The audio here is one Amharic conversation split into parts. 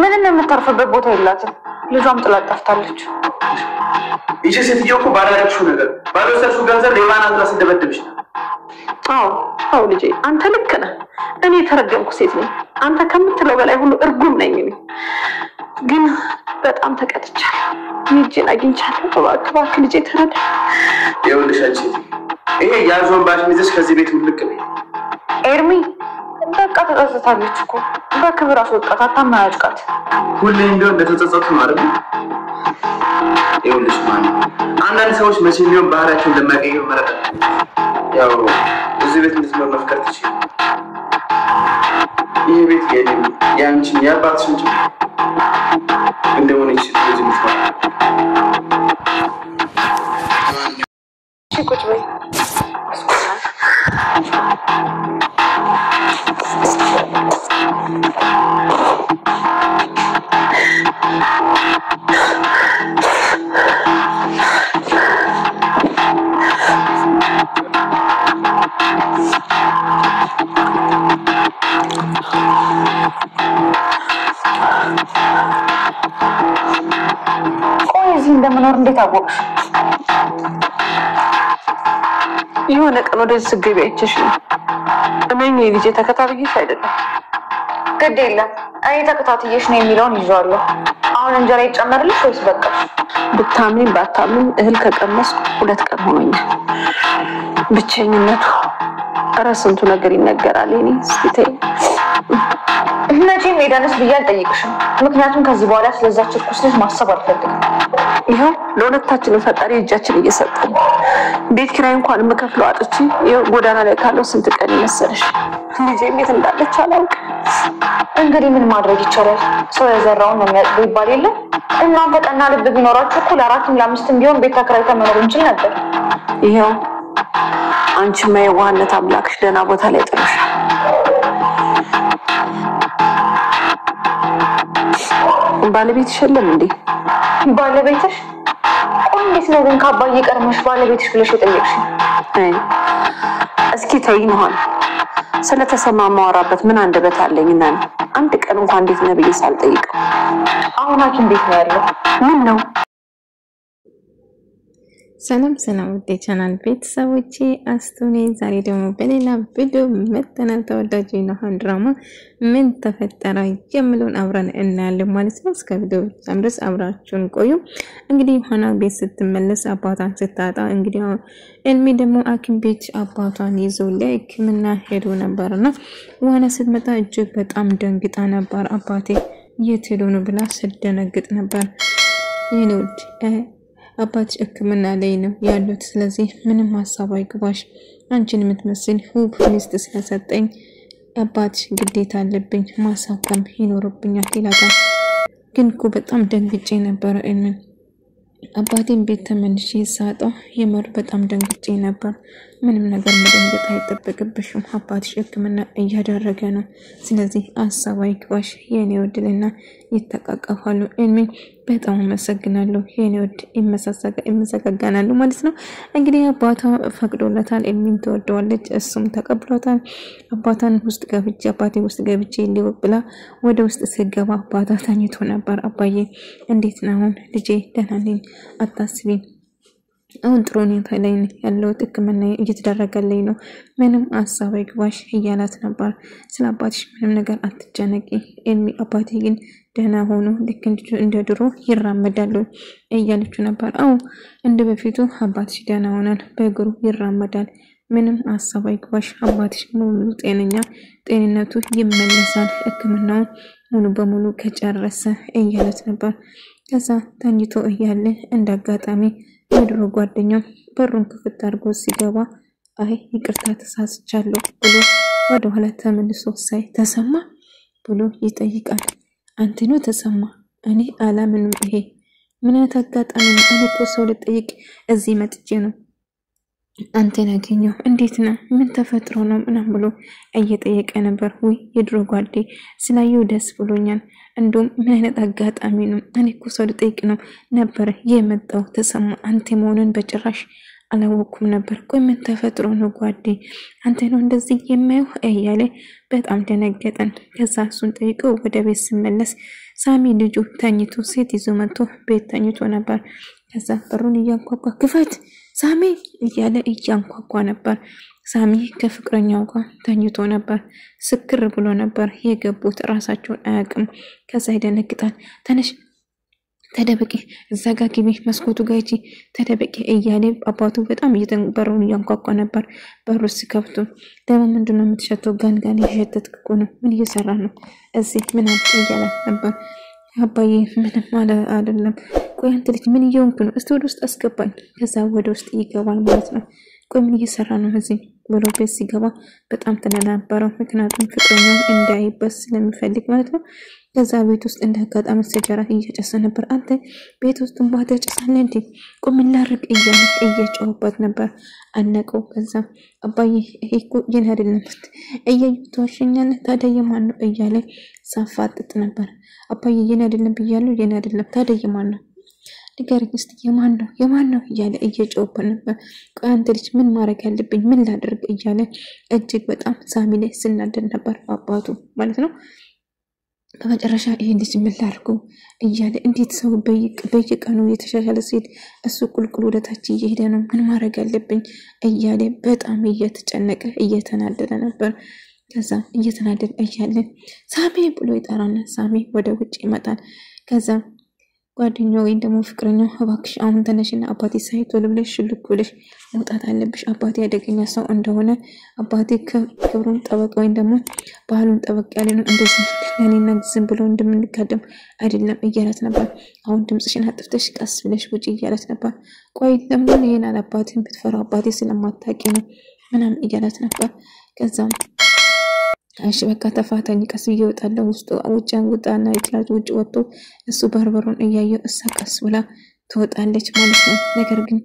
ምንም የምታርፍበት ቦታ የላትም ልጇም ጥላት ጠፍታለች ይቺ ሴትዮ እኮ ባላረግሽው ነገር ባልወሰድሽው ገንዘብ ሌባን አድርጋ ስደበድብሽ አዎ ልጄ አንተ ልክ ነህ እኔ ተረገምኩ ሴት ነኝ አንተ ከምትለው በላይ ሁሉ እርጉም ነኝ እኔ ግን በጣም ተቀጥቻለሁ ልጄን አግኝቻለሁ እባክህ ልጄ ተረዳ ይኸውልሽ አንቺ ይሄ ያዞን ባሽ ሚዝሽ ከዚህ ቤት ውልቅ ነው ኤርሚ በቃ ተጸጸታለች እኮ በክብር አስወጣት አታማያጭቃት ሁሌም ቢሆን እንደተጸጸቱ ነው አይደል ይኸውልሽ ማን አንዳንድ ሰዎች መቼም ቢሆን ባህሪያቸውን ለማይቀይሩ ማለት ያው እዚህ ቤት እንድትኖር መፍቀድ ትችላለህ ይሄ ቤት የኔም ያንቺም ያባትሽም እንደሆነ ይችላል እዚህ ምትሆን ቁጭ በይ እዚህ እንደምኖር እንዴት አወቅሽ የሆነ ቀን ወደዚህ ስገቢ አይቼሽ ነው እኔ ልጄ ተከታትዬሽ አይደለም ግድ የለም እኔ ተከታትዬሽ ነው የሚለውን ይዟለሁ አሁን እንጀራ ይጨመርልሽ ወይስ በቃሽ ብታምኝ ባታምኝ እህል ከቀመስኩ 2 ቀን ሆኖኛል ብቸኝነቱ ራስንቱ ነገር ይነገራል እኔ ስቴ መቼም ሄደንስ ብዬ አልጠይቅሽም ምክንያቱም ከዚህ በኋላ ስለዛች ኩስልሽ ማሰብ አልፈልግም ይሄው ለሁለታችን ፈጣሪ እጃችን እየሰጠን ቤት ኪራይ እንኳን መከፍለው አጥቼ ጎዳና ላይ ካለው ስንት ቀን ይመሰልሽ ልጄ ቤት እንዳለች አላውቅ እንግዲህ ምን ማድረግ ይቻላል ሰው የዘራውን ነው የሚያጭደው ይባል የለ እናንተ ቀና ልብ ቢኖራችሁ እኮ ለ4ም ለ5ም ቢሆን ቤት ተከራይተን መኖር እንችል ነበር ይሄው አንቺ የዋህነት አምላክሽ ደህና ቦታ ላይ ጥሎሻል ባለቤትሽ የለም እንዴ ባለቤትሽ እንዴት ነው ግን ካባዬ ቀርመሽ ባለቤትሽ ብለሽ የጠየቅሽ እስኪ ተይኝ ነው ስለተሰማ ማወራበት ምን አንደበት አለኝና አንድ ቀን እንኳን እንዴት ነው ብዬ ሳልጠይቀው አሁን ሐኪም ቤት ነው ያለው ምን ነው ሰላም ውዴ ቻናል ቤተሰቦቼ አስቱኔ ዛሬ ደግሞ በሌላ ቪዲዮ መተናል ተወዳጅ ነው ድራማ ምን ተፈጠረ የሚለውን አብረን እናያለን ማለት ነው እስከ ቪዲዮ ድረስ አብራችሁን ቆዩ እንግዲህ ሆና ቤት ስትመለስ አባቷን ስታጣ እንግዲህ ኤልሚ ደግሞ ሐኪም ቤት አባቷን ይዞ ለሕክምና ሄዶ ነበርና ዋና ስትመጣ እጅግ በጣም ደንግጣ ነበር አባቴ የት ሄዶ ነው ብላ ስትደነግጥ ነበር ይሄንውድ አባትሽ ሕክምና ላይ ነው ያሉት ስለዚህ ምንም ሐሳብ አይግባሽ አንቺን የምትመስል ውብ ሚስት ስለሰጠኝ አባትሽ ግዴታ አለብኝ ማሳከም ይኖርብኛል ይላታል ግን እኮ በጣም ደንግጬ ነበር እምን አባቴን ቤት ተመልሼ ሳጣ የምር በጣም ደንግጬ ነበር ምንም ነገር መደንገጥ አይጠበቅብሽም አባትሽ ሕክምና እያደረገ ነው ስለዚህ ሐሳብ አይግባሽ የኔ ወድልና ይተቃቀፋሉ እኔ በጣም መሰግናለሁ የኔ ወድ ይመሰጋጋናሉ ማለት ነው እንግዲህ አባቷ ፈቅዶለታል እሚን ተወደዋለች እሱም ተቀብሎታል አባታን ውስጥ ገብቼ ሊወብላ ወደ ውስጥ ሲገባ አባታ ተኝቶ ነበር አባዬ እንዴት ነው ልጄ ደህና ነኝ አታስቢ አሁን ጥሩ ሁኔታ ላይ ያለው ሕክምና እየተደረገልኝ ነው ምንም ሐሳብ አይግባሽ እያላት ነበር ስለ አባትሽ ምንም ነገር አትጨነቂ እሚ አባቴ ግን ደህና ሆኖ ልክ እንደ ድሮ ይራመዳል እያለች ነበር አው እንደ በፊቱ አባትሽ ደህና ሆኗል በእግሩ ይራመዳል ምንም ሐሳብ አይግባሽ አባትሽ ሙሉ ጤንነቱ ይመለሳል ሕክምናው ሙሉ በሙሉ ከጨረሰ እያለት ነበር ከዛ ተኝቶ እያለ እንዳጋጣሚ የድሮ ጓደኛው በሩን ክፍት አድርጎ ሲገባ አይ ይቅርታ ተሳስቻለሁ ብሎ ወደ ኋላ ተመልሶ ሳይ ተሰማ ብሎ ይጠይቃል አንተ ነው ተሰማ እኔ አላምንም ይሄ ምን አጋጣሚ ነው እኔ እኮ ሰው ልጠይቅ እዚህ መጥቼ ነው አንተን አገኘው እንዴት ነው ምን ተፈጥሮ ነው ምናም ብሎ እየጠየቀ ነበር ወይ የድሮ ጓዴ ስላየው ደስ ብሎኛል እንደውም ምን አይነት አጋጣሚ ነው እኔ እኮ ሰው ልጠይቅ ነው ነበር የመጣው ተሰማ አንተ መሆኑን በጭራሽ አላወኩም ነበር። ቆይ ምን ተፈጥሮ ነው ጓዴ አንተ ነው እንደዚህ የማየው እያለ በጣም ደነገጠን። ከዛ እሱን ጠይቀው ወደ ቤት ሲመለስ ሳሚ ልጁ ተኝቶ ሴት ይዞ መጥቶ ቤት ተኝቶ ነበር። ከዛ በሩን እያንኳኳ ክፈት ሳሚ እያለ እያንኳኳ ነበር። ሳሚ ከፍቅረኛው ጋር ተኝቶ ነበር። ስክር ብሎ ነበር የገቡት ራሳቸውን አያውቅም። ከዛ ይደነግጣል። ተነሽ ተደበቂ እዛ ጋር ግቢ መስኮቱ ጋር እጂ ተደበቂ እያለ አባቱ በጣም በሩን እያንኳኳ ነበር። በሩ ሲከፍቱ ደግሞ ምንድነው የምትሸተው? ጋንጋን እየሸተትክ እኮ ነው። ምን እየሰራ ነው እዚህ ምን እያለ ነበር። አባዬ ምንም አይደለም። ቆይ አንተ ልጅ ምን እየሆንክ ነው? እስቲ ወደ ውስጥ አስገባኝ። ከዛ ወደ ውስጥ ይገባል ማለት ነው። ቆይ ምን እየሰራ ነው እዚህ ብሎ ቤት ሲገባ በጣም ተነናበረው። ምክንያቱም ፍቅረኛው እንዳይበስ ስለሚፈልግ ማለት ነው። ከዛ ቤት ውስጥ እንዳጋጣሚ ሰጀራ እየጨሰ ነበር። አንተ ቤት ውስጥ እንባተ ጨሳለ እንዴ? ቆም ላርቅ እያለ እየጮህበት ነበር። አነቀው። ከዛ አባዬ እኮ የኔ አይደለም እየተዋሸኛል ታዲያ የማን ነው እያለ ሳፋጥጥ ነበር። አባዬ የኔ አይደለም ብያለሁ የኔ አይደለም ታዲያ የማን ነው ንገረኝ እስቲ የማን ነው እያለ እየጮህበት ነበር። ቆይ አንተ ልጅ ምን ማድረግ ያለብኝ ምን ላድርግ እያለ እጅግ በጣም ሳሚ ላይ ሲናደድ ነበር አባቱ ማለት ነው። በመጨረሻ ይሄ ልጅ ምን ላድርጉ እያለ እንዴት ሰው በየቀኑ የተሻሻለ ሲል እሱ ቁልቁል ወደታች እየሄደ ነው ምን ማድረግ ያለብኝ እያለ በጣም እየተጨነቀ እየተናደደ ነበር። ከዛ እየተናደደ እያለ ሳሚ ብሎ ይጠራና ሳሚ ወደ ውጭ ይመጣል። ከዛ ጓደኛው ወይም ደግሞ ፍቅረኛው እባክሽ አሁን ተነሽና አባቴ ሳይቶ ልብለሽ ሽልኩልሽ መውጣት አለብሽ አባቴ አደገኛ ሰው እንደሆነ አባቴ ክብሩን ጠበቅ ወይም ደግሞ ባህሉን ጠበቅ ያለ ነው እንደዚህ ለኔና ዝም ብሎ እንደምንጋደም አይደለም እያላት ነበር። አሁን ድምጽሽን አጥፍተሽ ቀስ ብለሽ ውጪ እያላት ነበር። ቆይ ለምን ይሄን አባቴን ብትፈራው አባቴ ስለማታውቂ ነው ምናምን እያላት ነበር። ከዛም እሺ በቃ ተፋታኝ ቀስ ይወጣለው ውጭን ወጣና ይጥላጭ ውጭ ወጥቶ እሱ በርበሩን እያየው እሳቀስ ብላ ትወጣለች ማለት ነው። ነገር ግን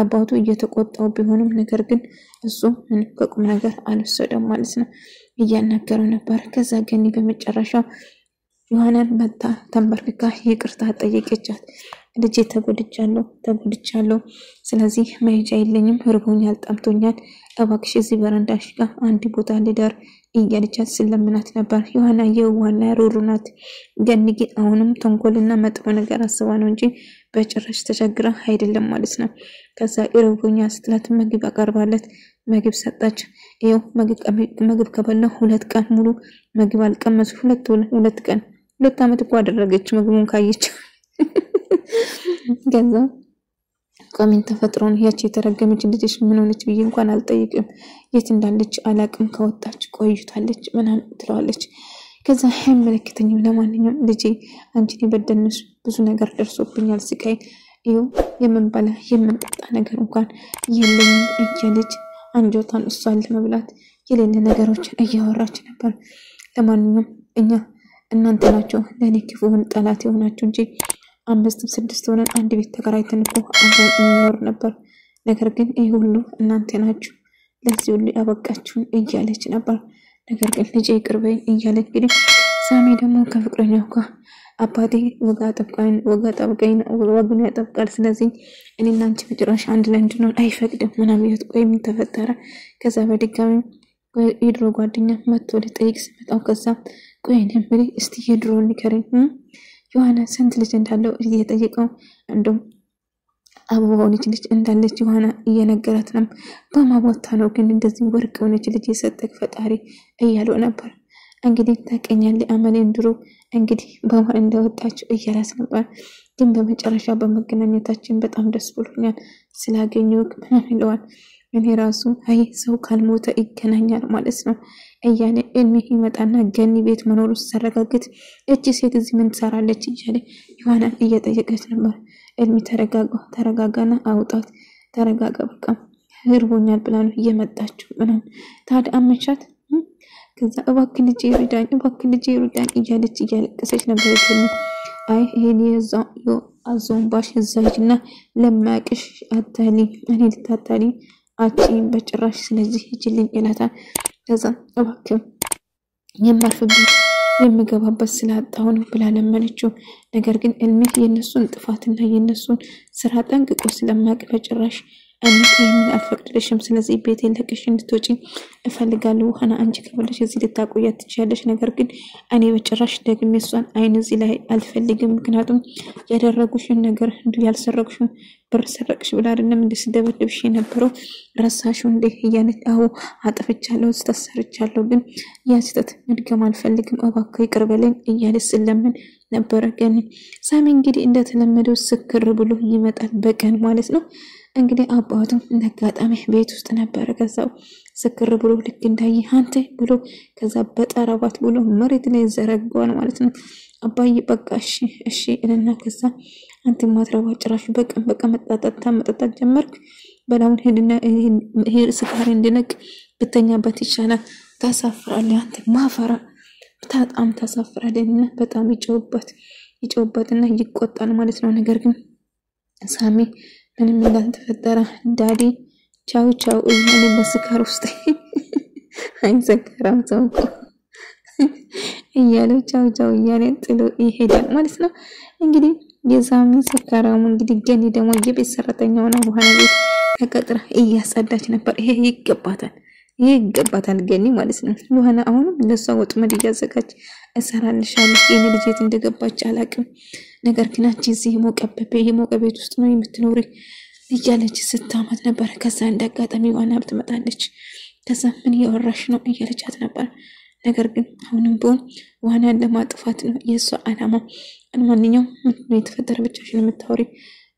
አባቱ እየተቆጣው ቢሆንም ነገር ግን እሱ ምን ከቁም ነገር አልወሰደም ማለት ነው። እያናገረው ነበር። ከዛ ገኒ በመጨረሻ ዮሐናን መጣ ተንበርክካ ይቅርታ ጠየቀቻት። ልጄ ተጎድቻለሁ ስለዚህ መሄጃ የለኝም ርቦኛል ጠምቶኛል እባክሽ እዚህ በረንዳሽ ጋር አንድ ቦታ ልደር እያለቻት ስለምናት ነበር። ዮሐና የዋና ሩሩናት። ገኒ ግን አሁንም ተንኮልና መጥፎ ነገር አስባ ነው እንጂ በጭራሽ ተቸግራ አይደለም ማለት ነው። ከዛ ርቦኛል ስትላት ምግብ አቀርባለት ምግብ ሰጣች። ይሄው ምግብ ከበላሁ 2 ቀን ሙሉ ምግብ አልቀመሱ 2 ቀን 2 አመት እኮ አደረገች ምግቡን ካየች። ገዛ ኮሜንት ተፈጥሮን ያቺ የተረገመች ልጅሽ ምን ሆነች ብዬ እንኳን አልጠይቅም የት እንዳለች አላቅም ከወጣች ቆይታለች ምናምን ትለዋለች። ከዛ አይመለከተኝም ለማንኛውም ልጄ አንቺን የበደልንሽ ብዙ ነገር ደርሶብኛል ስቃይ ይው የምንበላ የምንጠጣ ነገር እንኳን የለኝም እያለች አንጆታን እሷን ለመብላት የሌለ ነገሮችን እያወራች ነበር። ለማንኛውም እናንተ ናችሁ ለኔ ክፉን ጠላት የሆናችሁ እንጂ 5-6 ሆነን አንድ ቤት ተከራይተን እኮ አብረን እንኖር ነበር። ነገር ግን ይሄ ሁሉ እናንተ ናችሁ ለዚህ ሁሉ ያበቃችሁን እያለች ነበር። ነገር ግን ልጄ ይቅርበኝ እያለ እንግዲህ ሳሚ ደግሞ ከፍቅረኛው ጋር አባቴ ወጋ ጠብቀኝ ወጉን ያጠብቃል ስለዚህ እኔና አንቺ በጭራሽ አንድ ላይ እንድንሆን አይፈቅድም ምናምን ይወጥ ቆይ ምን ተፈጠረ? ከዛ በድጋሚ የድሮ ጓደኛ መጥቶ ለጠይቅ ሲመጣው ከዛ ቆይ ነበር እስቲ የድሮ ንገረኝ ዮሐና ስንት ልጅ እንዳለው እየጠየቀው እንደም አበባው ልጅ እንዳለች ዮሐና እየነገራት ነው። በማቦታ ነው ግን እንደዚህ ወርቅ ሆነች ልጅ የሰጠክ ፈጣሪ እያለው ነበር። እንግዲህ ታቀኛለህ አመሌን ድሮ እንግዲህ በማን እንደወጣች እያላት ነበር። ግን በመጨረሻ በመገናኘታችን በጣም ደስ ብሎኛል ስላገኘሁክ ምናምን ይለዋል። እኔ ራሱ አይ ሰው ካልሞተ ይገናኛል ማለት ነው እያለ እልሚ ይመጣና ገኒ ቤት መኖሩ ሲያረጋግጥ እቺ ሴት እዚህ ምን ትሰራለች እያለ ዮሐናን እየጠየቀች ነበር። እልሚ ተረጋጋና አውጣት ተረጋጋ በቃ ህርቦኛል ብላ ነው እየመጣችው ምናምን ታዲያ አመቻት። ከዛ እባክህ ልጄ ይርዳኝ እያለች እያለቀሰች ነበር። ገኒ አይ ይሄን የዛው አዞንባሽ እዛጅና ለማቅሽ አታሊ እኔ ልታታሊ አቺ በጭራሽ ስለዚህ እጅልኝ ይላታል። ከዛ እባክህ የምገባበት ስላጣው ነው ብላ ለመነችው። ነገር ግን እልሚ የነሱን ጥፋትና የነሱን ስራ ጠንቅቆ ስለማያውቅ በጭራሽ እኔን አልፈቅድልሽም፣ ስለዚህ ቤቴን ለቀሽ እንድትወጪ እፈልጋለሁ። ሀና አንቺ ከፈለሽ እዚህ ልታቆያት ትችያለሽ፣ ነገር ግን እኔ በጭራሽ ደግሜ እሷን አይን እዚህ ላይ አልፈልግም። ምክንያቱም ያደረጉሽን ነገር እንዱ ያልሰረቅሽውን ብር ሰረቅሽ ብላ አይደለም እንደስደበደብሽ የነበረው ረሳሽው እንዴ እያለች አዎ አጥፍቻለሁ፣ ተሰርቻለሁ፣ ግን ያ ስህተት መድገም አልፈልግም፣ እባክህ ይቅር በለኝ እያለች ስለምን ነበረ። ግን ሳሚ እንግዲህ እንደተለመደው ስክር ብሎ ይመጣል በቀን ማለት ነው። እንግዲህ አባቱ እንደጋጣሚ ቤት ውስጥ ነበር። ከዛው ስክር ብሎ ልክ እንዳይ አንተ ብሎ ከዛ በጠረባት ብሎ መሬት ላይ ዘረጋዋል ማለት ነው። አባዬ በቃ እሺ እና ከዛ አንተ ማትረባ ጭራሽ በቃ መጣጣት ጀመርክ። በላውን ሄድና ይሄ ስካር እንድነቅ ብተኛበት ይሻላል። ታሳፍራለህ አንተ ማፈራ በጣም ታሳፍራለህና በጣም ይጮህበትና ይቆጣል ማለት ነው። ነገር ግን ሳሚ ምንም እንዳልተፈጠረ ዳዲ ቻው እያለ በስካር ውስጥ አይዘከራም ሰው እያለ ቻው እያለ ጥሎ ይሄዳል ማለት ነው። እንግዲህ የሳሚ ሰካራሙ እንግዲህ ገኒ ደግሞ የቤት ሰራተኛ ሆና በኋላ ቤት ተቀጥራ እያጸዳች ነበር። ይሄ ይገባታል ገኒ ማለት ነው። ዮሐና አሁንም ለሷ ወጥመድ እያዘጋጅ እሰራልሻለሁ የኔ ልጅ የት እንደገባች አላቅም፣ ነገር ግን አንቺ እዚህ የሞቀ ቤት ውስጥ ነው የምትኖሪ እያለች ስታማት ነበር። ከዛ እንዳጋጣሚ ዮሐና ብትመጣለች። ከዛ ምን እያወራሽ ነው እያለቻት ነበር። ነገር ግን አሁንም ቢሆን ዮሐናን ለማጥፋት ነው የሷ አላማ። ማንኛውም ምን የተፈጠረ ብቻሽን የምታወሪ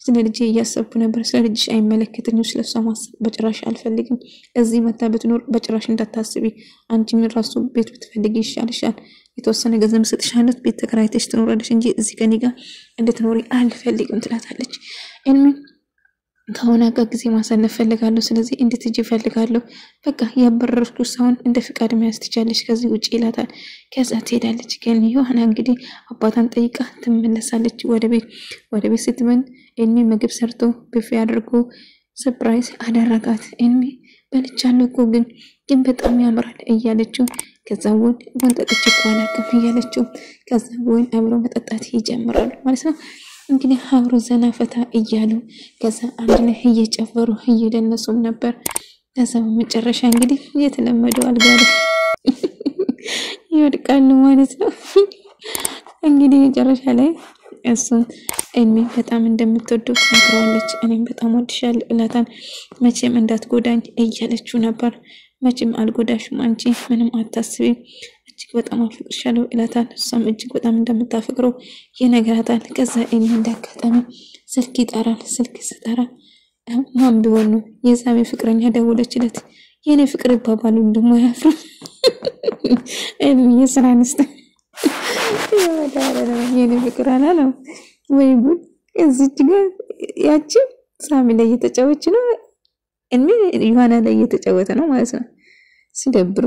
ስለ ልጅ እያሰብኩ ነበር። ስለ ልጅሽ አይመለከተኝም፣ ስለሷ ማሰብ በጭራሽ አልፈልግም። እዚህ መታ ብትኖር በጭራሽ እንዳታስቢ፣ አንቺ ምን ራሱ ቤት ብትፈልጊ ይሻልሻል። የተወሰነ ገንዘብ ሰጥሻለሁ፣ ቤት ተከራይተሽ ትኖራለሽ እንጂ እዚህ ከኔ ጋር እንድትኖሪ አልፈልግም ትላታለች። እልሚ ከሆነ ጋር ጊዜ ማሳለፍ ፈልጋለሁ፣ ስለዚህ እንድትጂ ፈልጋለሁ። በቃ ያበረርኩሽ ሳይሆን እንደ ፍቃድ መያዝ ትቻለሽ ከዚህ ውጪ ይላታል። ከዛ ትሄዳለች። ግን ዮሐና እንግዲህ አባቷን ጠይቃ ትመለሳለች ወደ ቤት ስትመን እልሚ ምግብ ሰርቶ ብፌ አድርጎ ሰርፕራይዝ አደረጋት። እልሚ በልቻለሁ እኮ ግን በጣም ያምራል እያለችው ከዛ ወን ጠጥቼ እኮ አላውቅም እያለችው ከዛ ወን አብሮ መጠጣት ይጀምራሉ ማለት ነው። እንግዲህ አብሮ ዘና ፈታ እያሉ ከዛ አንድ ላይ እየጨፈሩ እየደነሱም ነበር። ከዛ በመጨረሻ እንግዲህ የተለመደው አልጋ ላይ ይወድቃሉ ማለት ነው። እንግዲህ መጨረሻ ላይ እሱን እልሚ በጣም እንደምትወደው ትነግረዋለች። እኔም በጣም ወድሻለሁ እላታን። መቼም እንዳትጎዳኝ እያለችው ነበር። መቼም አልጎዳሽም አንቺ ምንም አታስቢ፣ እጅግ በጣም አፍቅርሻለሁ እላታን። እሷም እጅግ በጣም እንደምታፈቅረው ይነግራታል። ከዛ እልሚ እንዳጋጣሚ ስልክ ይጠራል። ስልክ ስጠራ ማን ቢሆን ነው የሳሚ ፍቅረኛ ደወለችለት። የኔ ፍቅር ይባባሉ ደግሞ ያፍሩ እልሚ የስራ ንስት የኔ ፍቅር አላለም ወይ ጉድ! እዚች ጋር ያቺ ሳሚ ላይ እየተጫወተች ነው፣ እልሚ ዮሐና ላይ እየተጫወተ ነው ማለት ነው። ሲደብሩ